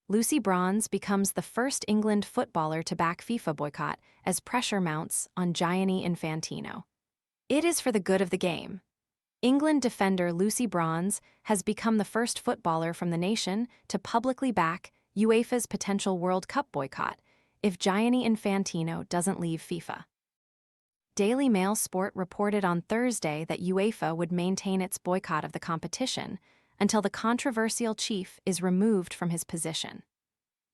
Lucy Bronze becomes the first England footballer to back FIFA boycott as pressure mounts on Gianni Infantino. It is for the good of the game. England defender Lucy Bronze has become the first footballer from the nation to publicly back UEFA's potential World Cup boycott if Gianni Infantino doesn't leave FIFA. Daily Mail Sport reported on Thursday that UEFA would maintain its boycott of the competition until the controversial chief is removed from his position.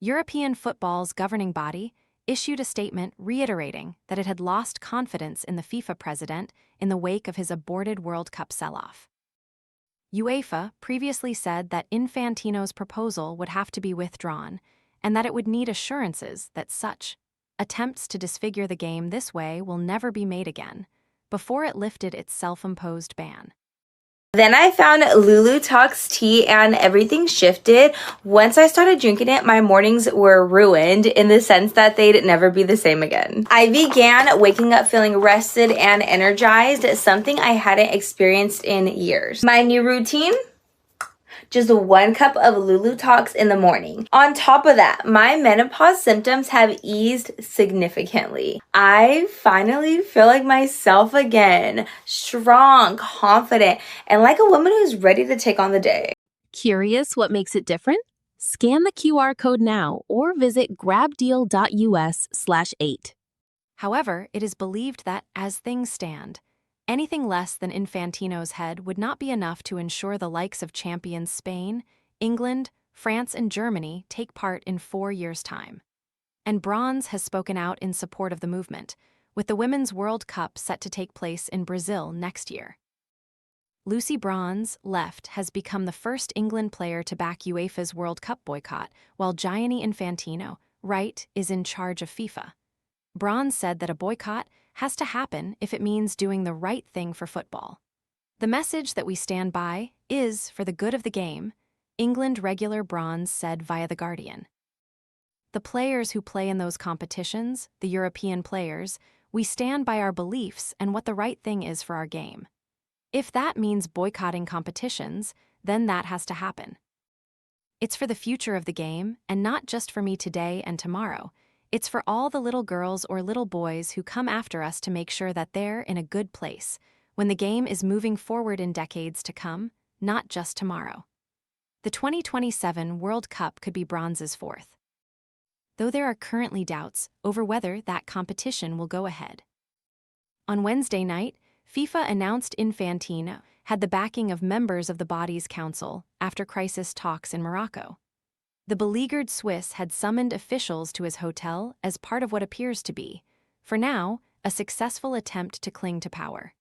European football's governing body issued a statement reiterating that it had lost confidence in the FIFA president in the wake of his aborted World Cup sell-off. UEFA previously said that Infantino's proposal would have to be withdrawn and that it would need assurances that such attempts to disfigure the game this way will never be made again, before it lifted its self-imposed ban. Then I found Lulu Talks tea and everything shifted. Once I started drinking it, my mornings were ruined in the sense that they'd never be the same again. I began waking up feeling rested and energized, something I hadn't experienced in years. My new routine? Just 1 cup of Lulu Talks in the morning. On top of that, my menopause symptoms have eased significantly. I finally feel like myself again, strong, confident, and like a woman who's ready to take on the day. Curious what makes it different? Scan the QR code now or visit grabdeal.us/8. However, it is believed that, as things stand, anything less than Infantino's head would not be enough to ensure the likes of champions Spain, England, France, and Germany take part in 4 years' time. And Bronze has spoken out in support of the movement, with the Women's World Cup set to take place in Brazil next year. Lucy Bronze, left, has become the first England player to back UEFA's World Cup boycott, while Gianni Infantino, right, is in charge of FIFA. Bronze said that a boycott has to happen if it means doing the right thing for football. The message that we stand by is for the good of the game, England regular Bronze said via The Guardian. The players who play in those competitions, the European players, we stand by our beliefs and what the right thing is for our game. If that means boycotting competitions, then that has to happen. It's for the future of the game, and not just for me today and tomorrow. It's for all the little girls or little boys who come after us to make sure that they're in a good place when the game is moving forward in decades to come, not just tomorrow. The 2027 World Cup could be Bronze's fourth, though there are currently doubts over whether that competition will go ahead. On Wednesday night, FIFA announced Infantino had the backing of members of the body's council after crisis talks in Morocco. The beleaguered Swiss had summoned officials to his hotel as part of what appears to be, for now, a successful attempt to cling to power.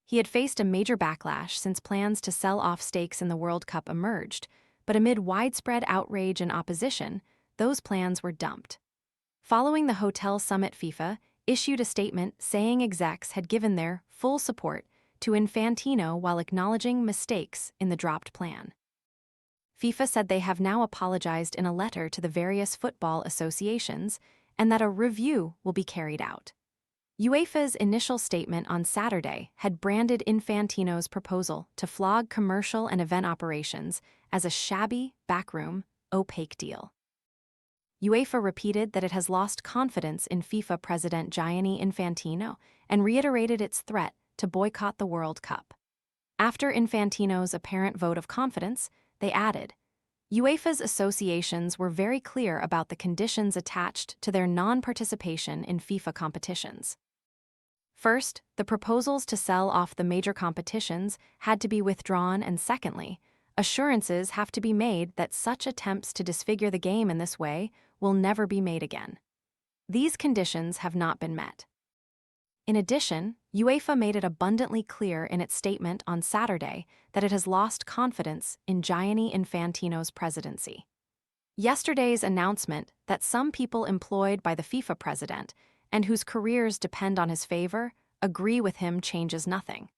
He had faced a major backlash since plans to sell off stakes in the World Cup emerged, but amid widespread outrage and opposition, those plans were dumped. Following the hotel summit, FIFA issued a statement saying execs had given their full support to Infantino while acknowledging mistakes in the dropped plan. FIFA said they have now apologized in a letter to the various football associations and that a review will be carried out. UEFA's initial statement on Saturday had branded Infantino's proposal to flog commercial and event operations as a shabby, backroom, opaque deal. UEFA repeated that it has lost confidence in FIFA President Gianni Infantino and reiterated its threat to boycott the World Cup. After Infantino's apparent vote of confidence, they added, UEFA's associations were very clear about the conditions attached to their non-participation in FIFA competitions. First, the proposals to sell off the major competitions had to be withdrawn, and secondly, assurances have to be made that such attempts to disfigure the game in this way will never be made again. These conditions have not been met. In addition, UEFA made it abundantly clear in its statement on Saturday that it has lost confidence in Gianni Infantino's presidency. Yesterday's announcement that some people employed by the FIFA president and whose careers depend on his favor agree with him changes nothing.